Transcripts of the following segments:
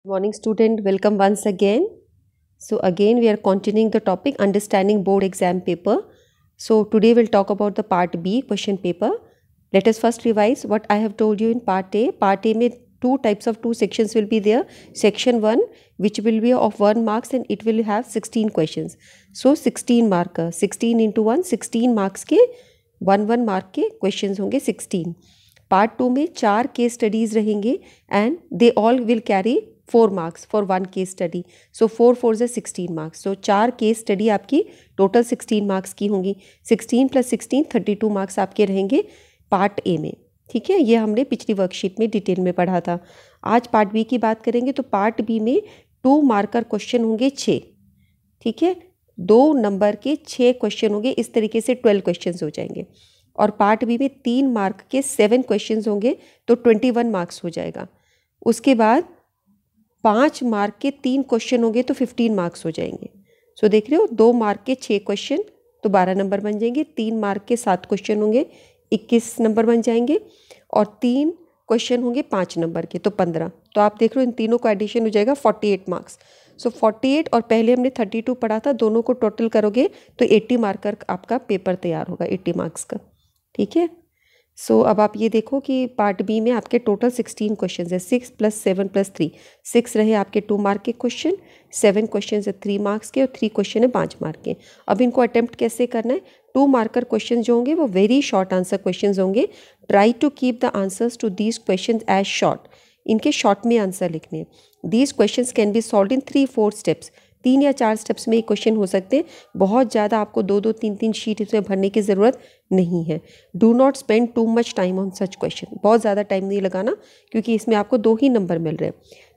Morning student, welcome once again. So again we are continuing the topic understanding board exam paper. So today we'll talk about the part B question paper. Let us first revise what I have told you in part A. Part A में two sections will be there. Section 1 which will be of 1 marks and it will have 16 questions. So 16 marker 16 into 1 16 marks के 1 mark के questions होंगे 16. Part 2 में 4 case studies रहेंगे and they all will carry 4 marks for 1 case study. So 4 4 is 16 marks. So 4 case study आपकी total 16 marks की होंगी. 16 + 16 32 marks आपके रहेंगे पार्ट ए में. ठीक है, ये हमने पिछली वर्कशीट में डिटेल में पढ़ा था. आज पार्ट बी की बात करेंगे तो पार्ट बी में 2 मार्कर क्वेश्चन होंगे 6. ठीक है, 2 नंबर के 6 क्वेश्चन होंगे. इस तरीके से 12 क्वेश्चन हो जाएंगे. और पार्ट बी में 3 मार्क के 7 क्वेश्चन होंगे तो 21 मार्क्स हो जाएगा. उसके बाद 5 मार्क के 3 क्वेश्चन होंगे तो 15 मार्क्स हो जाएंगे. सो देख रहे हो, 2 मार्क के 6 क्वेश्चन तो 12 नंबर बन जाएंगे. 3 मार्क के 7 क्वेश्चन होंगे 21 नंबर बन जाएंगे. और 3 क्वेश्चन होंगे 5 नंबर के तो 15. तो आप देख रहे हो इन तीनों का एडिशन हो जाएगा 48 मार्क्स. सो 48 और पहले हमने 32 पढ़ा था, दोनों को टोटल करोगे तो 80 मार्कर आपका पेपर तैयार होगा, 80 मार्क्स का. ठीक है, सो अब आप ये देखो कि पार्ट बी में आपके टोटल 16 क्वेश्चन है. 6 + 7 + 3 6 रहे आपके 2 मार्क के क्वेश्चन. 7 क्वेश्चन है 3 मार्क्स के और 3 क्वेश्चन है 5 मार्क के. अब इनको अटेम्प्ट कैसे करना है? 2 मार्कर क्वेश्चन जो होंगे वो वेरी शॉर्ट आंसर क्वेश्चन होंगे. Try to keep the answers to these question as short. इनके शॉर्ट में आंसर लिखने हैं. These question can be solve in 3-4 steps. 3 या 4 स्टेप्स में ये क्वेश्चन हो सकते हैं. बहुत ज़्यादा आपको 2-2 3-3 शीट इसमें भरने की ज़रूरत नहीं है. Do not spend too much time on such question. बहुत ज़्यादा टाइम नहीं लगाना क्योंकि इसमें आपको 2 ही नंबर मिल रहे हैं.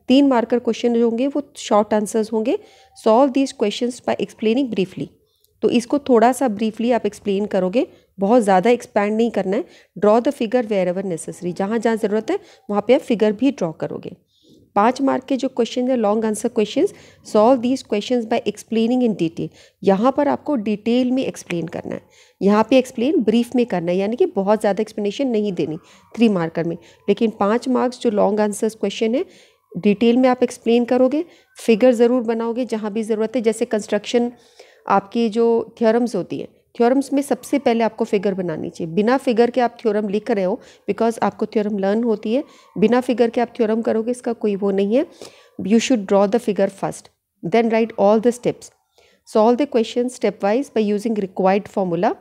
3 मार्कर क्वेश्चन जो होंगे वो शॉर्ट आंसर्स होंगे. Solve these question by explaining briefly. तो इसको थोड़ा सा ब्रीफली आप एक्सप्लेन करोगे, बहुत ज़्यादा एक्सपैंड नहीं करना है. Draw the figure wherever necessary. जहाँ जहाँ ज़रूरत है वहाँ पे आप फिगर भी ड्रॉ करोगे. 5 मार्क के जो क्वेश्चन है long answer questions, solve these questions by explaining in detail. यहाँ पर आपको डिटेल में एक्सप्लेन करना है. यहाँ पे एक्सप्लेन ब्रीफ में करना है, यानी कि बहुत ज़्यादा एक्सप्लेनेशन नहीं देनी 3 मार्कर में. लेकिन 5 मार्क्स जो लॉन्ग आंसर्स क्वेश्चन है डिटेल में आप एक्सप्लेन करोगे. फिगर ज़रूर बनाओगे जहाँ भी ज़रूरत है. जैसे कंस्ट्रक्शन आपकी जो थ्योरम्स होती है, थ्योरम्स में सबसे पहले आपको फिगर बनानी चाहिए. बिना फिगर के आप थ्योरम लिख रहे हो बिकॉज आपको थ्योरम लर्न होती है. बिना फिगर के आप थ्योरम करोगे इसका कोई वो नहीं है. You should draw the figure first, then write all the steps. Solve the question step wise by using required formula.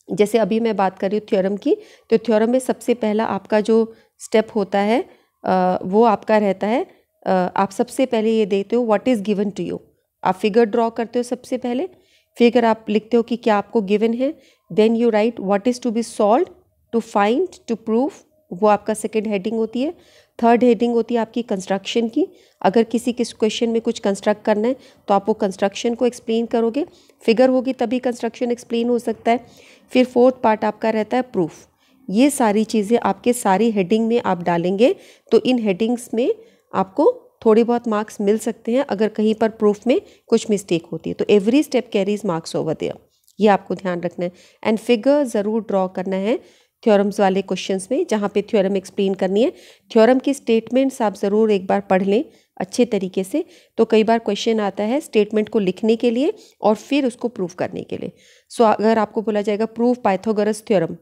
जैसे अभी मैं बात कर रही हूँ थ्योरम की, तो थ्योरम में सबसे पहला आपका जो स्टेप होता है वो आपका रहता है, आप सबसे पहले ये देते हो what is given to you. आप फिगर ड्रॉ करते हो सबसे पहले, फिगर आप लिखते हो कि क्या आपको गिवन है. Then you write what is to be solve, to find, to prove. वो आपका सेकंड हेडिंग होती है. थर्ड हेडिंग होती है आपकी कंस्ट्रक्शन की. अगर किसी क्वेश्चन में कुछ कंस्ट्रक्ट करना है तो आप वो कंस्ट्रक्शन को एक्सप्लेन करोगे. फिगर होगी तभी कंस्ट्रक्शन एक्सप्लेन हो सकता है. फिर फोर्थ पार्ट आपका रहता है प्रूफ. ये सारी चीज़ें आपके सारी हेडिंग में आप डालेंगे तो इन हेडिंग्स में आपको थोड़े बहुत मार्क्स मिल सकते हैं अगर कहीं पर प्रूफ में कुछ मिस्टेक होती है. तो every step carries marks over there, ये आपको ध्यान रखना है. एंड फिगर ज़रूर ड्रॉ करना है थ्योरम्स वाले क्वेश्चंस में जहाँ पे थ्योरम एक्सप्लेन करनी है. थ्योरम की स्टेटमेंट्स आप ज़रूर एक बार पढ़ लें अच्छे तरीके से. तो कई बार क्वेश्चन आता है स्टेटमेंट को लिखने के लिए और फिर उसको प्रूव करने के लिए. सो अगर आपको बोला जाएगा प्रूव पाइथागोरस थ्योरम,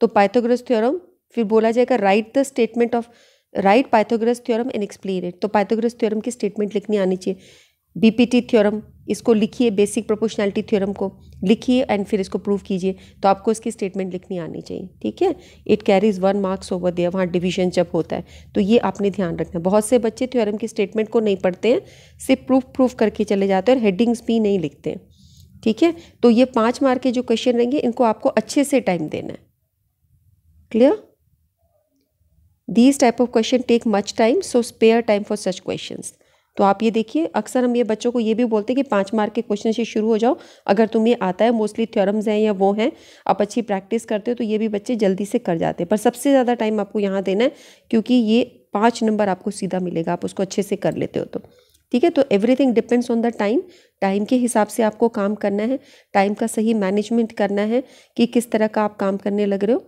तो पाइथागोरस थ्योरम फिर बोला जाएगा right the statement of right Pythagoras theorem and explain it. तो पाइथागोरस थ्योरम की स्टेटमेंट लिखनी आनी चाहिए. बीपीटी थ्योरम, इसको लिखिए, बेसिक प्रोपोर्शनैलिटी थ्योरम को लिखिए एंड फिर इसको प्रूव कीजिए. तो आपको इसकी स्टेटमेंट लिखनी आनी चाहिए. ठीक है, it carries 1 marks over there. वहाँ डिवीजन जब होता है तो ये आपने ध्यान रखना है. बहुत से बच्चे थ्योरम की स्टेटमेंट को नहीं पढ़ते हैं, सिर्फ प्रूफ करके चले जाते हैं और हेडिंग्स भी नहीं लिखते हैं. ठीक है, तो ये 5 मार्क के जो क्वेश्चन रहेंगे इनको आपको अच्छे से टाइम देना है. Clear? These type of question take much time, so spare time for such questions. तो आप ये देखिए, अक्सर हम ये बच्चों को ये भी बोलते हैं कि 5 मार्क के क्वेश्चन से शुरू हो जाओ अगर तुम्हें आता है. मोस्टली थ्योरम्स हैं या वो हैं, आप अच्छी प्रैक्टिस करते हो तो ये भी बच्चे जल्दी से कर जाते हैं. पर सबसे ज़्यादा टाइम आपको यहाँ देना है क्योंकि ये 5 नंबर आपको सीधा मिलेगा, आप उसको अच्छे से कर लेते हो तो. ठीक है, तो everything depends on the time. Time के हिसाब से आपको काम करना है. टाइम का सही मैनेजमेंट करना है कि किस तरह का आप काम करने लग रहे हो.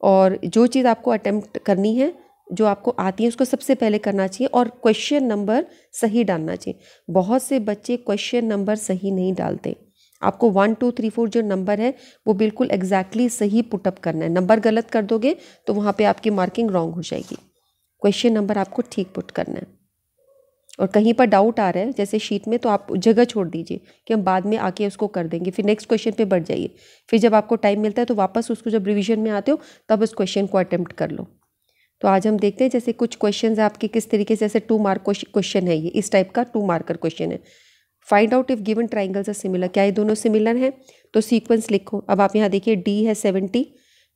और जो चीज़ आपको अटेम्प्ट करनी है जो आपको आती है उसको सबसे पहले करना चाहिए और क्वेश्चन नंबर सही डालना चाहिए। बहुत से बच्चे क्वेश्चन नंबर सही नहीं डालते। आपको 1 2 3 4 जो नंबर है वो बिल्कुल एग्जैक्टली सही पुटअप करना है। नंबर गलत कर दोगे तो वहाँ पे आपकी मार्किंग रॉन्ग हो जाएगी। क्वेश्चन नंबर आपको ठीक पुट करना है। और कहीं पर डाउट आ रहा है जैसे शीट में, तो आप जगह छोड़ दीजिए कि हम बाद में आके उसको कर देंगे, फिर नेक्स्ट क्वेश्चन पे बढ़ जाइए। फिर जब आपको टाइम मिलता है तो वापस उसको, जब रिवीजन में आते हो तब उस क्वेश्चन को अटेम्प्ट कर लो। तो आज हम देखते हैं जैसे कुछ क्वेश्चन आपके किस तरीके से, जैसे 2 मार्क क्वेश्चन है, ये इस टाइप का 2 मार्कर क्वेश्चन है। Find out if given triangles are similar, क्या ये दोनों सिमिलर हैं? तो सीक्वेंस लिखो। अब आप यहाँ देखिए डी है 70,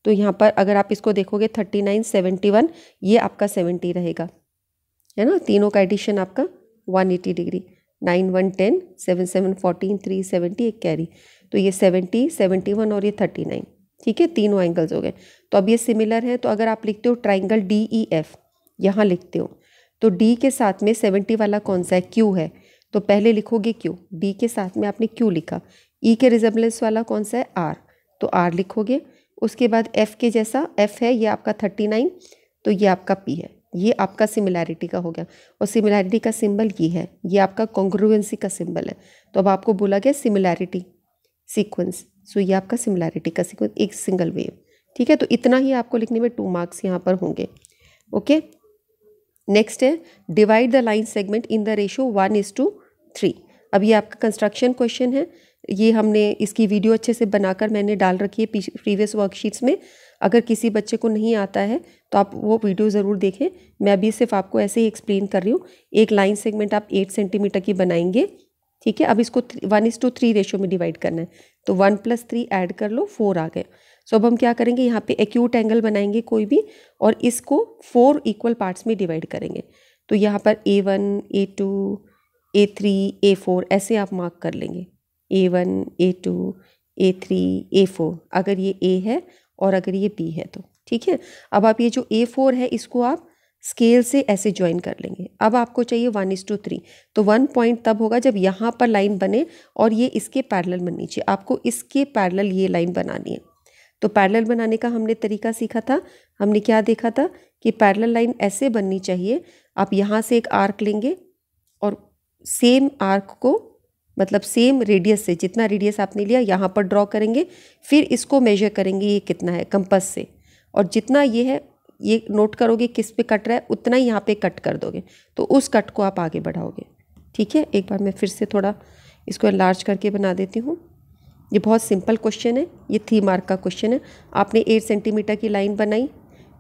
तो यहाँ पर अगर आप इसको देखोगे 39 71, ये आपका 70 रहेगा, है ना। तीनों का एडिशन आपका 180 डिग्री, 9 1 10, 7 7 14, 3 70, एक कैरी, तो ये 70 71 और ये 39, ठीक है। तीनों एंगल्स हो गए। तो अब ये सिमिलर है, तो अगर आप लिखते हो ट्राइंगल डी ई एफ, यहाँ लिखते हो तो डी के साथ में 70 वाला कौन सा है? क्यू है, तो पहले लिखोगे क्यू। डी के साथ में आपने क्यू लिखा। ई के रिजेम्बलेंस वाला कौन सा है? आर, तो आर लिखोगे। उसके बाद एफ के जैसा, एफ है ये आपका 39, तो ये आपका पी है। ये आपका सिमिलैरिटी का हो गया। और सिमिलैरिटी का सिंबल ये है, ये आपका कॉन्ग्रुएंसी का सिंबल है। तो अब आपको बोला गया सिमिलैरिटी सीक्वेंस, सो ये आपका सिमिलैरिटी का सीक्वेंस, एक सिंगल वेव, ठीक है। तो इतना ही आपको लिखने में 2 मार्क्स यहाँ पर होंगे। ओके, नेक्स्ट है divide the line segment in the ratio 1:3। अब ये आपका कंस्ट्रक्शन क्वेश्चन है। ये हमने इसकी वीडियो अच्छे से बनाकर मैंने डाल रखी है प्रीवियस वर्कशीट्स में। अगर किसी बच्चे को नहीं आता है तो आप वो वीडियो ज़रूर देखें। मैं अभी सिर्फ आपको ऐसे ही एक्सप्लेन कर रही हूँ। एक लाइन सेगमेंट आप 8 सेंटीमीटर की बनाएंगे, ठीक है। अब इसको 1:3 रेशो में डिवाइड करना है, तो 1 + 3 ऐड कर लो, 4 आ गए। सो अब हम क्या करेंगे, यहाँ पे एक्यूट एंगल बनाएंगे कोई भी, और इसको 4 इक्वल पार्ट्स में डिवाइड करेंगे। तो यहाँ पर A1 A2 A3 A4 ऐसे आप मार्क कर लेंगे, A1 A2 A3 A4, अगर ये A है और अगर ये B है तो ठीक है। अब आप ये जो A4 है इसको आप स्केल से ऐसे ज्वाइन कर लेंगे। अब आपको चाहिए 1:3, तो 1 पॉइंट तब होगा जब यहाँ पर लाइन बने और ये इसके पैरेलल बननी चाहिए। आपको इसके पैरेलल ये लाइन बनानी है। तो पैरेलल बनाने का हमने तरीका सीखा था। हमने क्या देखा था कि पैरेलल लाइन ऐसे बननी चाहिए। आप यहाँ से एक आर्क लेंगे और सेम आर्क को, मतलब सेम रेडियस से, जितना रेडियस आपने लिया यहाँ पर ड्रॉ करेंगे, फिर इसको मेजर करेंगे ये कितना है कंपास से, और जितना ये है ये नोट करोगे किस पे कट रहा है, उतना ही यहाँ पे कट कर दोगे, तो उस कट को आप आगे बढ़ाओगे, ठीक है। एक बार मैं फिर से थोड़ा इसको एनलार्ज करके बना देती हूँ। ये बहुत सिंपल क्वेश्चन है, ये 3 मार्क का क्वेश्चन है। आपने 8 सेंटीमीटर की लाइन बनाई,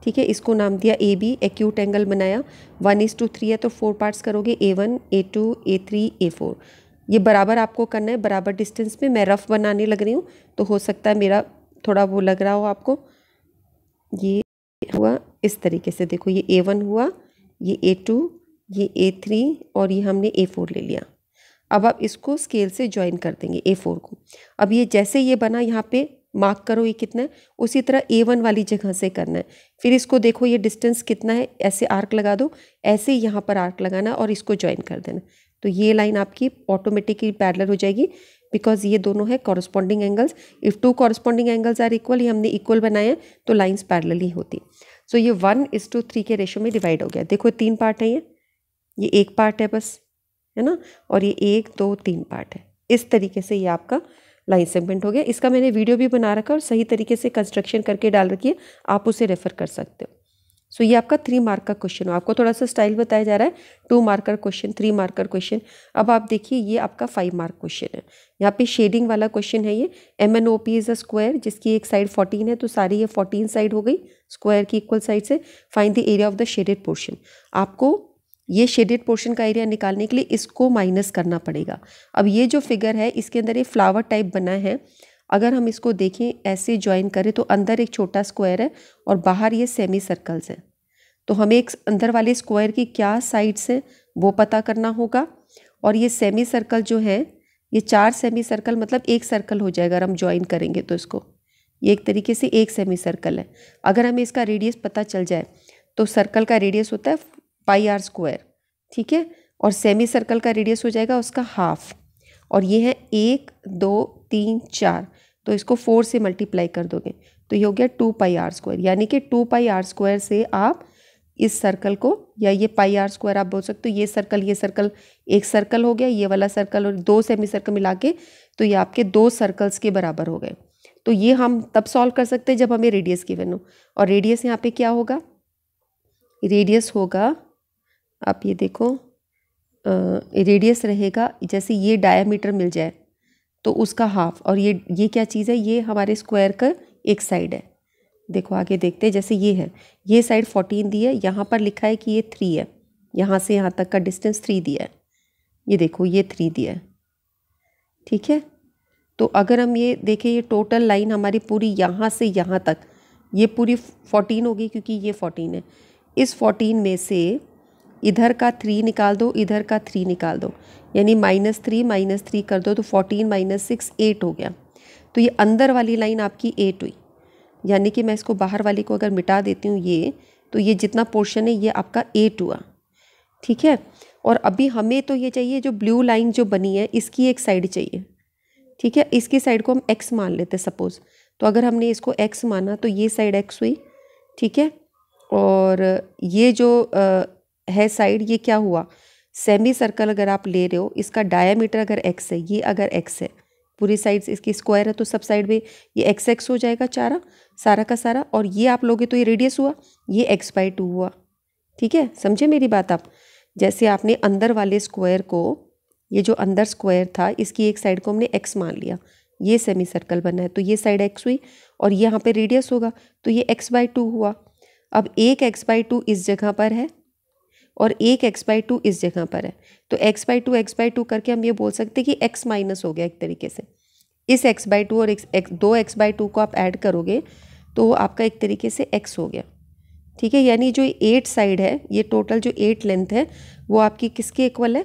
ठीक है। इसको नाम दिया AB, एक्यूट एंगल बनाया। 1:3 है तो 4 पार्ट्स करोगे, A1 A2 A3 A4। ये बराबर आपको करना है, बराबर डिस्टेंस में। मैं रफ बनाने लग रही हूँ तो हो सकता है मेरा थोड़ा वो लग रहा हो आपको। ये हुआ इस तरीके से, देखो ये A1 हुआ, ये A2, ये A3 और ये हमने A4 ले लिया। अब आप इसको स्केल से ज्वाइन कर देंगे A4 को। अब ये जैसे ये बना, यहाँ पे मार्क करो ये कितना है, उसी तरह A1 वाली जगह से करना है। फिर इसको देखो ये डिस्टेंस कितना है, ऐसे आर्क लगा दो, ऐसे ही यहाँ पर आर्क लगाना और इसको ज्वाइन कर देना। तो ये लाइन आपकी ऑटोमेटिकली पैरेलल हो जाएगी, बिकॉज ये दोनों है corresponding angles. If 2 corresponding angles are equal, ये हमने इक्वल बनाए हैं तो लाइन्स पैरेलल ही होती। सो ये 1:3 के रेशो में डिवाइड हो गया। देखो 3 पार्ट है, ये एक पार्ट है बस, है ना, और ये 1 2 3 पार्ट है। इस तरीके से ये आपका लाइन सेगमेंट हो गया। इसका मैंने वीडियो भी बना रखा और सही तरीके से कंस्ट्रक्शन करके डाल रखी है, आप उसे रेफर कर सकते हो। सो ये आपका 3 मार्क का क्वेश्चन हो। आपको थोड़ा सा स्टाइल बताया जा रहा है, 2 मार्कर क्वेश्चन, 3 मार्कर क्वेश्चन। अब आप देखिए ये आपका 5 मार्क क्वेश्चन है। यहाँ पे शेडिंग वाला क्वेश्चन है। ये MNOP इज अ स्क्वायर जिसकी एक साइड 14 है, तो सारी ये 14 साइड हो गई स्क्वायर की इक्वल साइड से। Find the area of the shaded portion. आपको ये शेडेड पोर्शन का एरिया निकालने के लिए इसको माइनस करना पड़ेगा। अब ये जो फिगर है इसके अंदर ये फ्लावर टाइप बना है। अगर हम इसको देखें ऐसे ज्वाइन करें तो अंदर एक छोटा स्क्वायर है और बाहर ये सेमी सर्कल्स हैं। तो हमें एक अंदर वाले स्क्वायर की क्या साइड्स हैं वो पता करना होगा। और ये सेमी सर्कल जो है, ये 4 सेमी सर्कल मतलब एक सर्कल हो जाएगा अगर हम ज्वाइन करेंगे तो इसको। ये एक तरीके से एक सेमी सर्कल है। अगर हमें इसका रेडियस पता चल जाए तो सर्कल का रेडियस होता है πr², ठीक है, और सेमी सर्कल का रेडियस हो जाएगा उसका हाफ। और ये है 1 2 3 4, तो इसको 4 से मल्टीप्लाई कर दोगे तो ये हो गया 2πr², यानी कि 2πr² से आप इस सर्कल को, या ये पाई आर स्क्वायर आप बोल सकते हो, ये सर्कल एक सर्कल हो गया, ये वाला सर्कल और 2 सेमी सर्कल मिला के, तो ये आपके 2 सर्कल्स के बराबर हो गए। तो ये हम तब सॉल्व कर सकते हैं जब हमें रेडियस गिवन हो। और रेडियस यहाँ पे क्या होगा, रेडियस होगा, आप ये देखो, रेडियस रहेगा जैसे ये डायामीटर मिल जाए तो उसका हाफ, और ये क्या चीज़ है, ये हमारे स्क्वायर का एक साइड है। देखो आगे देखते हैं, जैसे ये है, ये साइड 14 दी है, यहाँ पर लिखा है कि ये 3 है, यहाँ से यहाँ तक का डिस्टेंस 3 दिया है, ये देखो ये 3 दिया है, ठीक है। तो अगर हम ये देखें, ये टोटल लाइन हमारी पूरी यहाँ से यहाँ तक, ये पूरी 14 होगी क्योंकि ये 14 है। इस 14 में से इधर का 3 निकाल दो, इधर का 3 निकाल दो, यानी -3 कर दो तो 14 - 6 8 हो गया। तो ये अंदर वाली लाइन आपकी 8 हुई, यानी कि मैं इसको बाहर वाली को अगर मिटा देती हूँ ये, तो ये जितना पोर्शन है ये आपका 8 हुआ, ठीक है। और अभी हमें तो ये चाहिए, जो ब्लू लाइन जो बनी है इसकी एक साइड चाहिए, ठीक है। इसकी साइड को हम x मान लेते हैं सपोज़। तो अगर हमने इसको x माना तो ये साइड x हुई, ठीक है। और ये जो है साइड, ये क्या हुआ, सेमी सर्कल अगर आप ले रहे हो, इसका डायामीटर अगर x है, ये अगर x है, पूरी साइड्स इसकी स्क्वायर है, तो सब साइड में ये x हो जाएगा सारा का सारा, और ये आप लोगे तो ये रेडियस हुआ, ये x/2 हुआ, ठीक है। समझे मेरी बात आप। जैसे आपने अंदर वाले स्क्वायर को, ये जो अंदर स्क्वायर था इसकी एक साइड को हमने x मान लिया, ये सेमी सर्कल बना है, तो ये साइड x हुई, और ये यहाँ पे रेडियस होगा तो ये x/2 हुआ। अब एक x/2 इस जगह पर है और एक x/2 इस जगह पर है, तो x/2 करके हम ये बोल सकते हैं कि x माइनस हो गया एक तरीके से। इस x/2 और दो x/2 को आप ऐड करोगे तो आपका एक तरीके से x हो गया, ठीक है। यानी जो 8 साइड है, ये टोटल जो 8 लेंथ है वो आपकी किसके इक्वल है,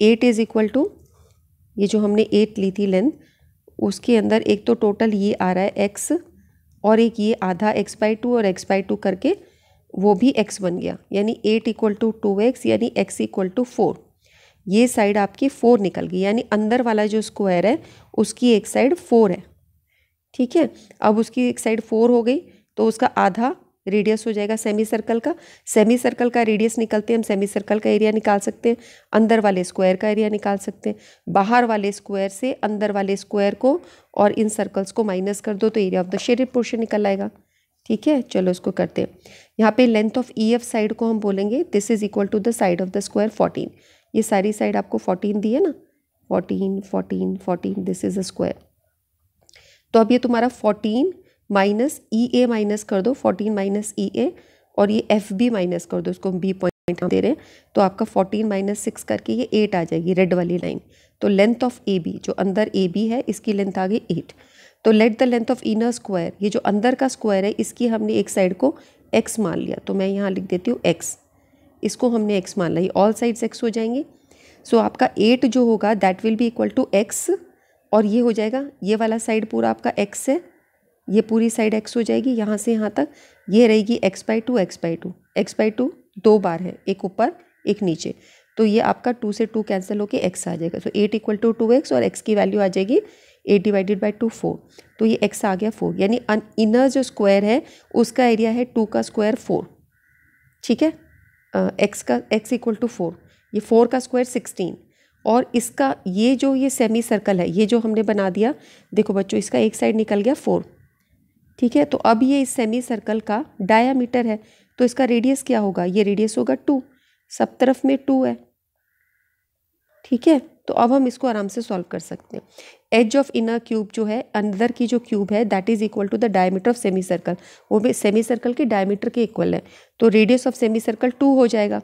8 इज इक्वल टू, ये जो हमने 8 ली थी लेंथ, उसके अंदर एक तो टोटल ये आ रहा है x, और एक ये आधा x/2 और x/2 करके वो भी x बन गया, यानी 8 = 2x, यानी x = 4। ये साइड आपकी 4 निकल गई, यानी अंदर वाला जो स्क्वायर है उसकी एक साइड 4 है, ठीक है। अब उसकी एक साइड 4 हो गई तो उसका आधा रेडियस हो जाएगा सेमी सर्कल का। सेमी सर्कल का रेडियस निकलते हैं हम सेमी सर्कल का एरिया निकाल सकते हैं, अंदर वाले स्क्वायर का एरिया निकाल सकते हैं। बाहर वाले स्क्वायर से अंदर वाले स्क्वायर को और इन सर्कल्स को माइनस कर दो तो area of the shaded portion निकल आएगा, ठीक है। चलो इसको करते हैं। यहाँ पे लेंथ ऑफ EF साइड को हम बोलेंगे this is equal to the side of the square 14। ये सारी साइड आपको 14 दी है ना, 14 14 14, दिस इज अ स्क्वायर। तो अब ये तुम्हारा 14 माइनस EA माइनस कर दो, 14 - EA, और ये FB माइनस कर दो, इसको B पॉइंट दे रहे हैं, तो आपका 14 - 6 करके ये 8 आ जाएगी, रेड वाली लाइन। तो लेंथ ऑफ AB, जो अंदर AB है, इसकी लेंथ आ गई 8। तो let the length of inner square, ये जो अंदर का स्क्वायर है इसकी हमने एक साइड को x मान लिया, तो मैं यहाँ लिख देती हूँ x, इसको हमने x मान लिया, ऑल साइड्स x हो जाएंगी। सो आपका 8 जो होगा that will be equal to x, और ये हो जाएगा, ये वाला साइड पूरा आपका x है, ये पूरी साइड x हो जाएगी यहाँ से यहाँ तक, ये रहेगी x/2 x/2 2 बार है, एक ऊपर एक नीचे, तो ये आपका 2 से 2 कैंसिल होके x आ जाएगा। तो 8 = 2x, और x की वैल्यू आ जाएगी 8 / 2 4, तो ये x आ गया 4, यानी इनर जो स्क्वायर है उसका एरिया है 2 का स्क्वायर 4, ठीक है। x = 4, ये 4 का स्क्वायर 16, और इसका ये जो ये सेमी सर्कल है, ये जो हमने बना दिया, देखो बच्चों इसका एक साइड निकल गया 4, ठीक है। तो अब ये इस सेमी सर्कल का डायामीटर है, तो इसका रेडियस क्या होगा, ये रेडियस होगा 2, सब तरफ में 2 है, ठीक है। तो अब हम इसको आराम से सॉल्व कर सकते हैं। एज ऑफ इनर क्यूब जो है, अंदर की जो क्यूब है, that is equal to the diameter of semi circle, वो भी सेमी सर्कल के डायमीटर के इक्वल है, तो रेडियस ऑफ सेमी सर्कल 2 हो जाएगा।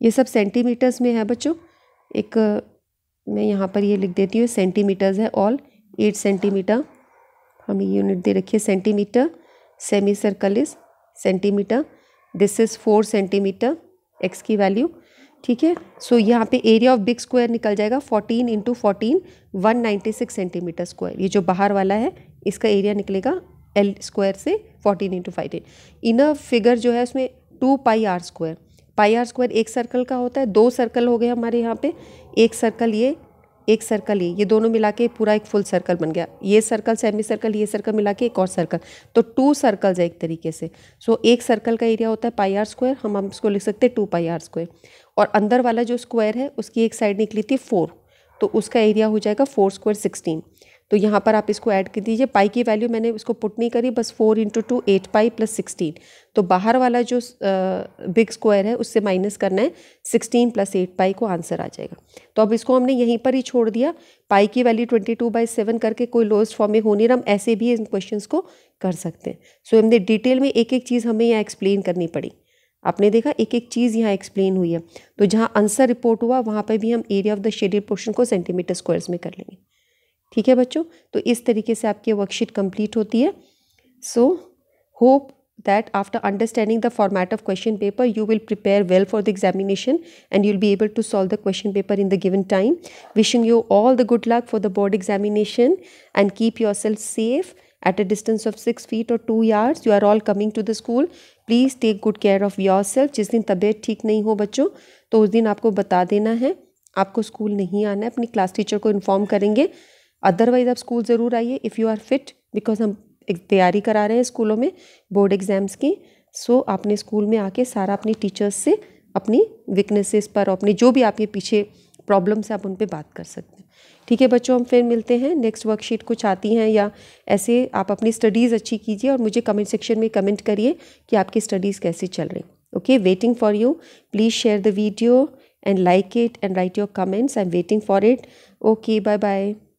ये सब सेंटीमीटर्स में है बच्चों, एक मैं यहाँ पर ये लिख देती हूँ, सेंटीमीटर्स है ऑल, 8 सेंटीमीटर हमें यूनिट दे रखी है, centimetre, semi circle is centimetre, this is 4 centimetre x की वैल्यू, ठीक है। सो यहाँ पे एरिया ऑफ बिग स्क्वायर निकल जाएगा 14 × 14 196 सेंटीमीटर स्क्वायर। ये जो बाहर वाला है इसका एरिया निकलेगा L स्क्वायर से 14 × 5। इनर फिगर जो है उसमें 2 πr स्क्वायर, πr स्क्वायर एक सर्कल का होता है, 2 सर्कल हो गए हमारे यहाँ पे, एक सर्कल ये एक सर्कल ये दोनों मिला के पूरा एक फुल सर्कल बन गया, ये सर्कल सेमी सर्कल ये सर्कल मिला के एक और सर्कल, तो 2 सर्कल्स है एक तरीके से। सो एक सर्कल का एरिया होता है पाई आर स्क्वायर, हम इसको लिख सकते हैं 2 पाई आर स्क्वायर, और अंदर वाला जो स्क्वायर है उसकी एक साइड निकली थी 4, तो उसका एरिया हो जाएगा 4 स्क्वायर 16। तो यहाँ पर आप इसको ऐड कर दीजिए, पाई की वैल्यू मैंने इसको पुट नहीं करी, बस 4 × 2 8 पाई + 16, तो बाहर वाला जो बिग स्क्वायर है उससे माइनस करना है 16 + 8 पाई को, आंसर आ जाएगा। तो अब इसको हमने यहीं पर ही छोड़ दिया, पाई की वैल्यू 22/7 करके कोई लोएस्ट फॉर्म में हो नहीं रहा, हम ऐसे भी इन क्वेश्चंस को कर सकते हैं। सो हमने डिटेल में एक एक चीज़ हमें यहाँ एक्सप्लेन करनी पड़ी, आपने देखा एक एक चीज़ यहाँ एक्सप्लेन हुई है। तो जहाँ आंसर रिपोर्ट हुआ वहाँ पर भी हम area of the shaded portion को सेंटीमीटर स्क्वायर्स में कर लेंगे। ठीक है बच्चों, तो इस तरीके से आपकी वर्कशीट कंप्लीट होती है। So hope that after understanding the format of question paper you will prepare well for the examination and you'll be able to solve the question paper in the given time. Wishing you all the good luck for the board examination and keep yourself safe at a distance of 6 feet or 2 yards. You are all coming to the school. Please take good care of yourself. जिस दिन तबीयत ठीक नहीं हो बच्चों तो उस दिन आपको बता देना है, आपको स्कूल नहीं आना है, अपनी क्लास टीचर को इन्फॉर्म करेंगे। अदरवाइज आप स्कूल ज़रूर आइए if you are fit, because हम एक तैयारी करा रहे हैं स्कूलों में बोर्ड एग्ज़ाम्स की। सो आपने स्कूल में आके सारा अपनी टीचर्स से अपनी वीकनेसेस पर, अपनी जो भी आपके पीछे प्रॉब्लम्स आप उन पे बात कर सकते हैं। ठीक है बच्चों, हम फिर मिलते हैं। नेक्स्ट वर्कशीट कुछ आती हैं या ऐसे आप अपनी स्टडीज़ अच्छी कीजिए और मुझे कमेंट सेक्शन में कमेंट करिए कि आपकी स्टडीज़ कैसी चल रही। Okay, waiting for you. Please share the video and like it and write your comments. I'm waiting for it. Okay, bye bye.